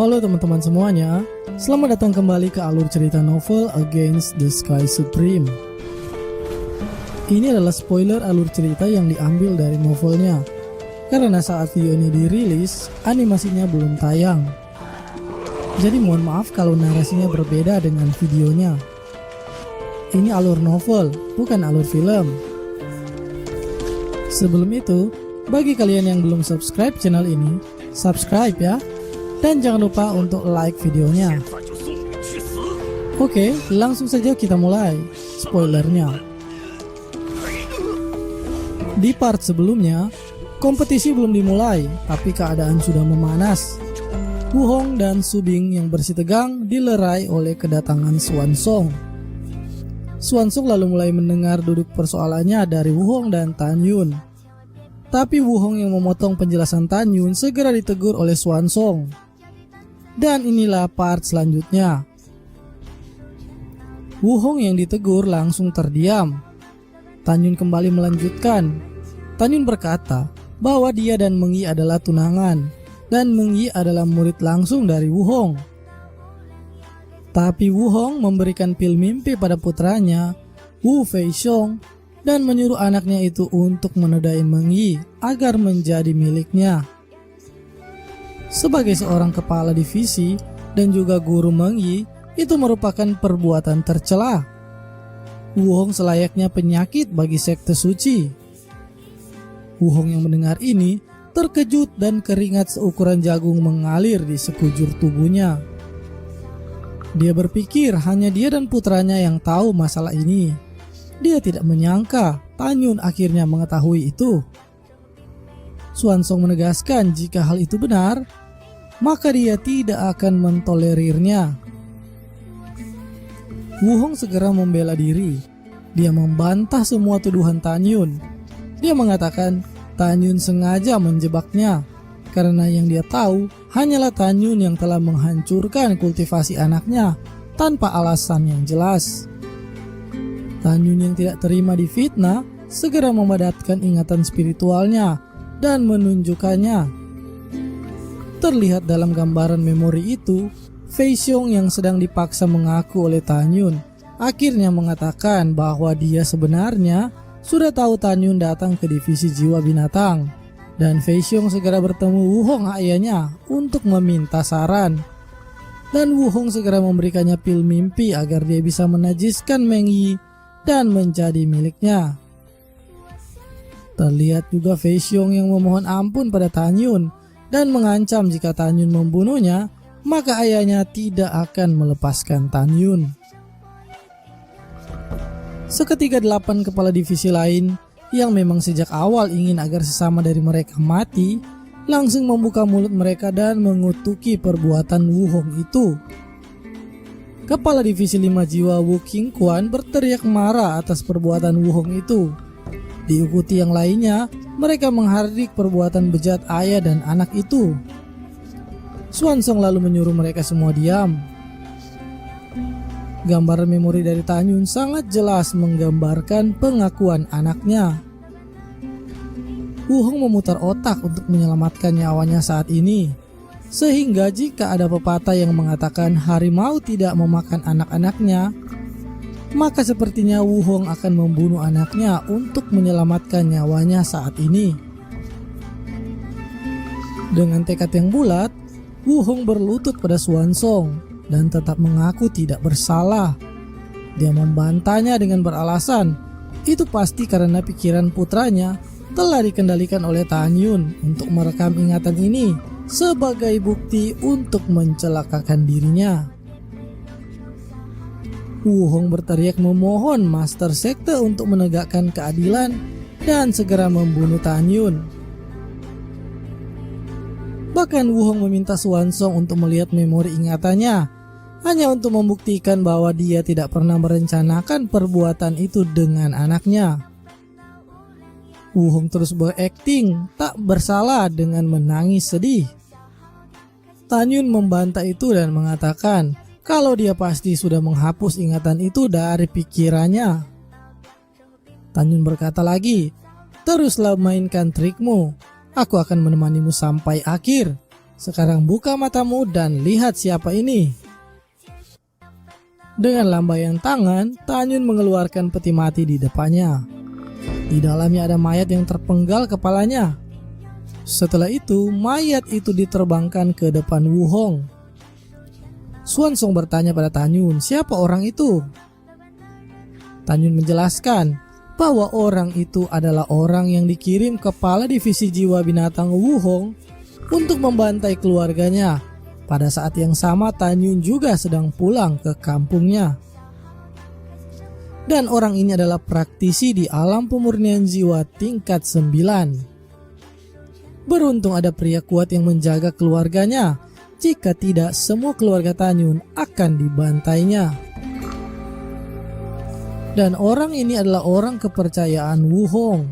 Halo teman-teman semuanya, selamat datang kembali ke alur cerita novel Against the Sky Supreme. Ini adalah spoiler alur cerita yang diambil dari novelnya, karena saat video ini dirilis, animasinya belum tayang. Jadi mohon maaf kalau narasinya berbeda dengan videonya. Ini alur novel, bukan alur film. Sebelum itu, bagi kalian yang belum subscribe channel ini, subscribe ya. Dan jangan lupa untuk like videonya. Oke, langsung saja kita mulai spoilernya. Di part sebelumnya, kompetisi belum dimulai, tapi keadaan sudah memanas. Wuhong dan Subing yang bersih tegang dilerai oleh kedatangan Swansong. Swansong lalu mulai mendengar duduk persoalannya dari Wuhong dan Tan Yun. Tapi Wuhong yang memotong penjelasan Tan Yun segera ditegur oleh Swansong. Dan inilah part selanjutnya. Wuhong yang ditegur langsung terdiam. Tan Yun kembali melanjutkan. Tan Yun berkata bahwa dia dan Meng Yi adalah tunangan dan Meng Yi adalah murid langsung dari Wuhong. Tapi Wuhong memberikan pil mimpi pada putranya, Wu Feixiong, dan menyuruh anaknya itu untuk menodai Meng Yi agar menjadi miliknya. Sebagai seorang kepala divisi dan juga guru Meng Yi, itu merupakan perbuatan tercela. Wuhong selayaknya penyakit bagi sekte suci. Wuhong yang mendengar ini terkejut dan keringat seukuran jagung mengalir di sekujur tubuhnya. Dia berpikir hanya dia dan putranya yang tahu masalah ini. Dia tidak menyangka Tan Yun akhirnya mengetahui itu. Swansong menegaskan jika hal itu benar, maka dia tidak akan mentolerirnya. Wuhong segera membela diri. Dia membantah semua tuduhan Tan Yun. Dia mengatakan Tan Yun sengaja menjebaknya, karena yang dia tahu hanyalah Tan Yun yang telah menghancurkan kultivasi anaknya tanpa alasan yang jelas. Tan Yun yang tidak terima difitnah segera memadatkan ingatan spiritualnya dan menunjukkannya. Terlihat dalam gambaran memori itu, Feixiong yang sedang dipaksa mengaku oleh Tan Yun akhirnya mengatakan bahwa dia sebenarnya sudah tahu Tan Yun datang ke divisi jiwa binatang, dan Feixiong segera bertemu Wuhong ayahnya untuk meminta saran. Dan Wuhong segera memberikannya pil mimpi agar dia bisa menajiskan Meng Yi dan menjadi miliknya. Terlihat juga Feixiong yang memohon ampun pada Tan Yun dan mengancam jika Tan Yun membunuhnya, maka ayahnya tidak akan melepaskan Tan Yun. Seketika 8 kepala divisi lain yang memang sejak awal ingin agar sesama dari mereka mati, langsung membuka mulut mereka dan mengutuki perbuatan Wuhong itu. Kepala divisi 5 jiwa Wu Qingquan berteriak marah atas perbuatan Wuhong itu. Diikuti yang lainnya, mereka menghardik perbuatan bejat ayah dan anak itu. Swansong lalu menyuruh mereka semua diam. Gambaran memori dari Tan Yun sangat jelas menggambarkan pengakuan anaknya. Wuhong memutar otak untuk menyelamatkan nyawanya saat ini, sehingga jika ada pepatah yang mengatakan harimau tidak memakan anak-anaknya, maka sepertinya Wuhong akan membunuh anaknya untuk menyelamatkan nyawanya saat ini. Dengan tekad yang bulat, Wuhong berlutut pada Swansong dan tetap mengaku tidak bersalah. Dia membantahnya dengan beralasan itu pasti karena pikiran putranya telah dikendalikan oleh Tan Yun untuk merekam ingatan ini sebagai bukti untuk mencelakakan dirinya. Wuhong berteriak memohon Master Sekte untuk menegakkan keadilan dan segera membunuh Tan Yun. Bahkan Wuhong meminta Swansong untuk melihat memori ingatannya, hanya untuk membuktikan bahwa dia tidak pernah merencanakan perbuatan itu dengan anaknya. Wuhong terus berakting tak bersalah dengan menangis sedih. Tan Yun membantah itu dan mengatakan kalau dia pasti sudah menghapus ingatan itu dari pikirannya. Tan Yun berkata lagi, teruslah mainkan trikmu. Aku akan menemanimu sampai akhir. Sekarang buka matamu dan lihat siapa ini. Dengan lambaian tangan, Tanyun mengeluarkan peti mati di depannya. Di dalamnya ada mayat yang terpenggal kepalanya. Setelah itu, mayat itu diterbangkan ke depan Wu Hong. Xuanzong bertanya pada Tanyun, siapa orang itu? Tanyun menjelaskan bahwa orang itu adalah orang yang dikirim kepala divisi jiwa binatang Wu Hong untuk membantai keluarganya. Pada saat yang sama Tanyun juga sedang pulang ke kampungnya. Dan orang ini adalah praktisi di alam pemurnian jiwa tingkat 9. Beruntung ada pria kuat yang menjaga keluarganya. Jika tidak, semua keluarga Tanyun akan dibantainya. Dan orang ini adalah orang kepercayaan Wu Hong.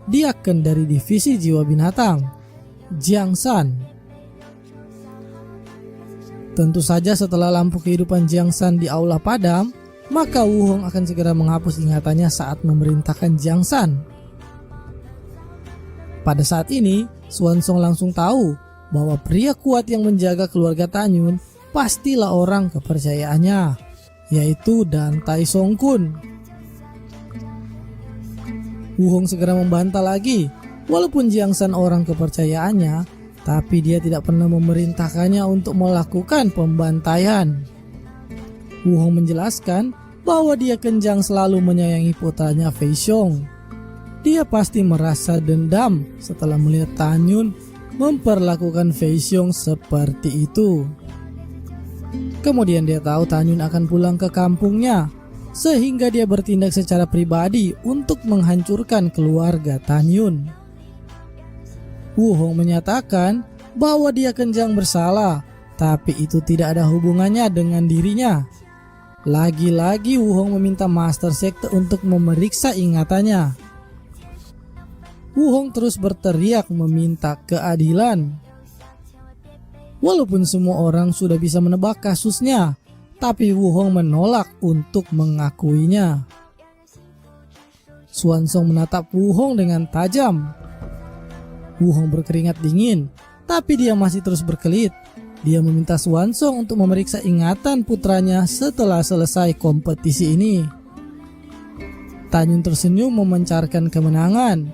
Dia akan dari divisi jiwa binatang, Jiang San. Tentu saja setelah lampu kehidupan Jiang San di aula padam, maka Wu Hong akan segera menghapus ingatannya saat memerintahkan Jiang San. Pada saat ini, Xuanzong langsung tahu bahwa pria kuat yang menjaga keluarga Tanyun pastilah orang kepercayaannya, yaitu Dan Tai Song Kun. Wu Hong segera membantah lagi, walaupun Jiang San orang kepercayaannya, tapi dia tidak pernah memerintahkannya untuk melakukan pembantaian. Wu Hong menjelaskan bahwa dia Kenjang selalu menyayangi putranya Fei Xiong. Dia pasti merasa dendam setelah melihat Tanyun memperlakukan Fei Xiong seperti itu. Kemudian dia tahu Tanyun akan pulang ke kampungnya, sehingga dia bertindak secara pribadi untuk menghancurkan keluarga Tanyun. Wu Hong menyatakan bahwa dia Kenjang bersalah, tapi itu tidak ada hubungannya dengan dirinya. Lagi-lagi Wu Hong meminta Master Sekte untuk memeriksa ingatannya. Wu Hong terus berteriak meminta keadilan. Walaupun semua orang sudah bisa menebak kasusnya, tapi Wu Hong menolak untuk mengakuinya. Xuanzong menatap Wu Hong dengan tajam. Wu Hong berkeringat dingin, tapi dia masih terus berkelit. Dia meminta Xuanzong untuk memeriksa ingatan putranya setelah selesai kompetisi ini. Tanyun tersenyum memancarkan kemenangan.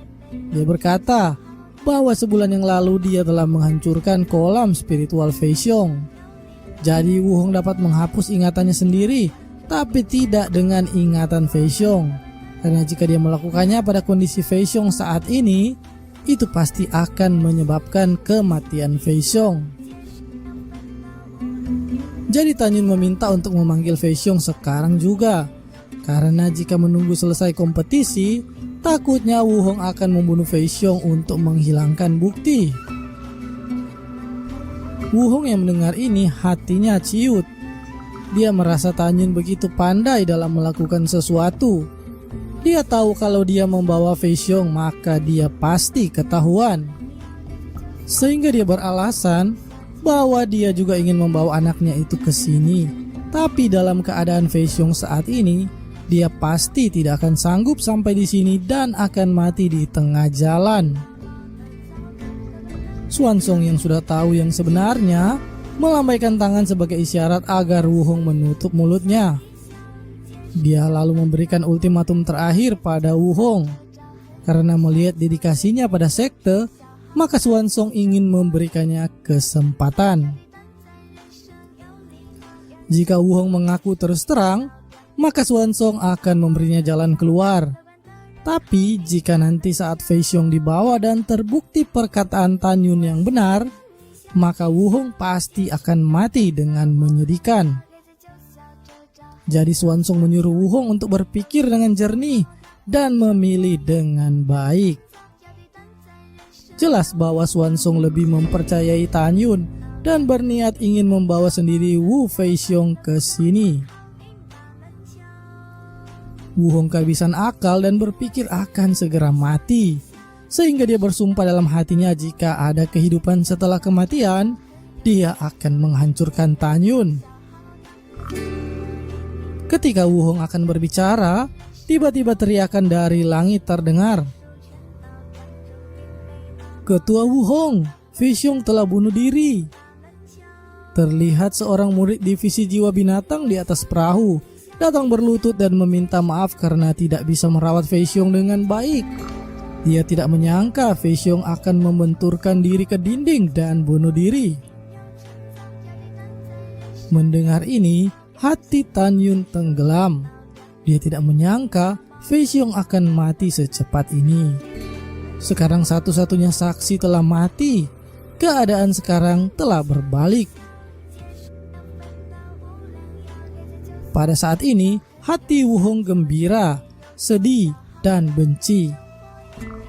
Dia berkata bahwa sebulan yang lalu dia telah menghancurkan kolam spiritual Fei Xiong. Jadi Wu Hong dapat menghapus ingatannya sendiri, tapi tidak dengan ingatan Fei Xiong. Karena jika dia melakukannya pada kondisi Fei Xiong saat ini, itu pasti akan menyebabkan kematian Fei Xiong. Jadi Tanyun meminta untuk memanggil Fei Xiong sekarang juga. Karena jika menunggu selesai kompetisi, takutnya Wu Hong akan membunuh Fei Xiong untuk menghilangkan bukti. Wu Hong yang mendengar ini hatinya ciut. Dia merasa Tanyun begitu pandai dalam melakukan sesuatu. Dia tahu kalau dia membawa Fei Xiong maka dia pasti ketahuan. Sehingga dia beralasan bahwa dia juga ingin membawa anaknya itu ke sini. Tapi dalam keadaan Fei Xiong saat ini, dia pasti tidak akan sanggup sampai di sini dan akan mati di tengah jalan. Xuanzong yang sudah tahu yang sebenarnya melambaikan tangan sebagai isyarat agar Wu Hong menutup mulutnya. Dia lalu memberikan ultimatum terakhir pada Wu Hong. Karena melihat dedikasinya pada sekte, maka Xuanzong ingin memberikannya kesempatan. Jika Wu Hong mengaku terus terang, maka Xuanzong akan memberinya jalan keluar. Tapi jika nanti saat Fei Xiong dibawa dan terbukti perkataan Tanyun yang benar, maka Wu Hong pasti akan mati dengan menyedihkan. Jadi Xuanzong menyuruh Wu Hong untuk berpikir dengan jernih dan memilih dengan baik. Jelas bahwa Xuanzong lebih mempercayai Tanyun dan berniat ingin membawa sendiri Wu Fei Xiong ke sini. Wu Hong kehabisan akal dan berpikir akan segera mati, sehingga dia bersumpah dalam hatinya jika ada kehidupan setelah kematian, dia akan menghancurkan Tanyun. Ketika Wu Hong akan berbicara, tiba-tiba teriakan dari langit terdengar. Ketua Wu Hong, Fei Xiong telah bunuh diri. terlihat seorang murid divisi jiwa binatang di atas perahu datang berlutut dan meminta maaf karena tidak bisa merawat Fei Xiong dengan baik. Dia tidak menyangka Fei Xiong akan membenturkan diri ke dinding dan bunuh diri. Mendengar ini, hati Tan Yun tenggelam. Dia tidak menyangka Fei Xiong akan mati secepat ini. Sekarang satu-satunya saksi telah mati. Keadaan sekarang telah berbalik. Pada saat ini, hati Wu Hong gembira, sedih, dan benci.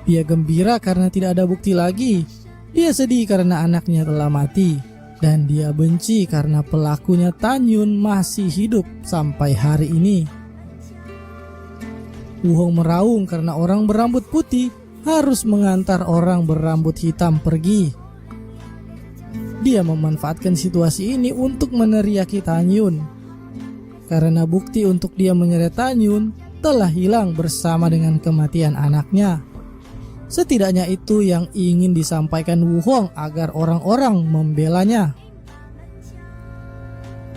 Dia gembira karena tidak ada bukti lagi. Dia sedih karena anaknya telah mati. Dan dia benci karena pelakunya Tan Yun masih hidup sampai hari ini. Wu Hong meraung karena orang berambut putih harus mengantar orang berambut hitam pergi. Dia memanfaatkan situasi ini untuk meneriaki Tan Yun. Karena bukti untuk dia menyeret Tan Yun telah hilang bersama dengan kematian anaknya. Setidaknya itu yang ingin disampaikan Wu Hong agar orang-orang membelanya.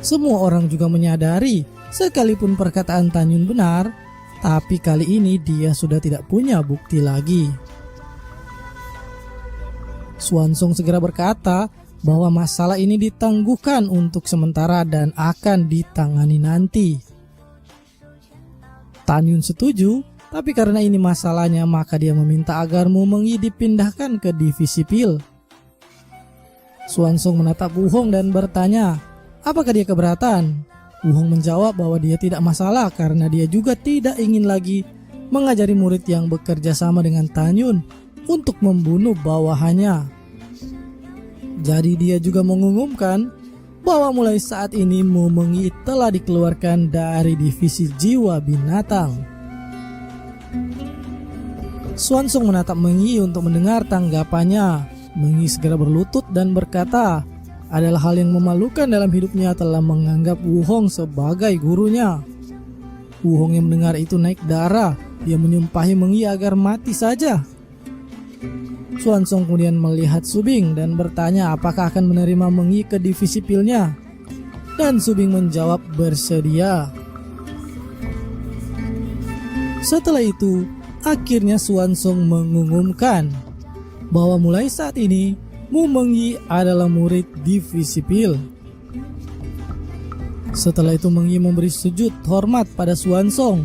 Semua orang juga menyadari, sekalipun perkataan Tan Yun benar, tapi kali ini dia sudah tidak punya bukti lagi. Xuanzong segera berkata bahwa masalah ini ditangguhkan untuk sementara dan akan ditangani nanti. Tan Yun setuju, tapi karena ini masalahnya maka dia meminta agar Mu Mengyi dipindahkan ke divisi pil. Xuanzong menatap Wu Hong dan bertanya, apakah dia keberatan? Wu Hong menjawab bahwa dia tidak masalah karena dia juga tidak ingin lagi mengajari murid yang bekerja sama dengan Tan Yun untuk membunuh bawahannya. Jadi dia juga mengumumkan bahwa mulai saat ini Mu Mengyi telah dikeluarkan dari divisi jiwa binatang. Xuanzong menatap Mengyi untuk mendengar tanggapannya. Mengyi segera berlutut dan berkata, adalah hal yang memalukan dalam hidupnya telah menganggap Wu Hong sebagai gurunya. Wu Hong yang mendengar itu naik darah. Dia menyumpahi Mengyi agar mati saja. Xuanzong kemudian melihat Subing dan bertanya apakah akan menerima Mengyi ke divisi pilnya. Dan Subing menjawab bersedia. Setelah itu, akhirnya Xuanzong mengumumkan bahwa mulai saat ini Mu Mengyi adalah murid divisi pil. Setelah itu Mengyi memberi sujud hormat pada Xuanzong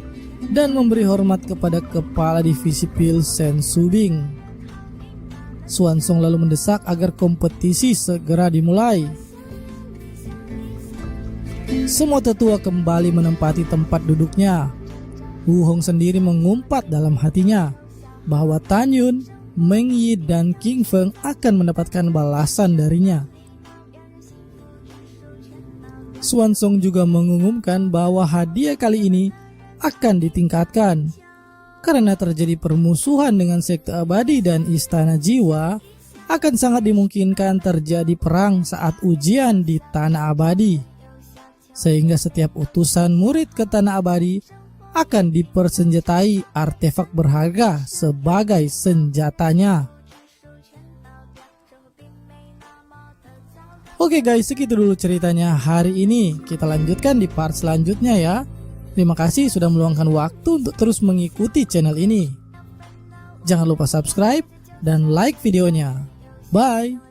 dan memberi hormat kepada kepala divisi pil Sen Subing. Xuanzong lalu mendesak agar kompetisi segera dimulai. Semua tetua kembali menempati tempat duduknya. Wu Hong sendiri mengumpat dalam hatinya bahwa Tan Yun, Mengyi, dan King Feng akan mendapatkan balasan darinya. Xuanzong juga mengumumkan bahwa hadiah kali ini akan ditingkatkan. Karena terjadi permusuhan dengan sekte abadi dan istana jiwa, akan sangat dimungkinkan terjadi perang saat ujian di tanah abadi. Sehingga setiap utusan murid ke tanah abadi akan dipersenjatai artefak berharga sebagai senjatanya. Oke guys, segitu dulu ceritanya hari ini. Kita lanjutkan di part selanjutnya ya. Terima kasih sudah meluangkan waktu untuk terus mengikuti channel ini. Jangan lupa subscribe dan like videonya. Bye!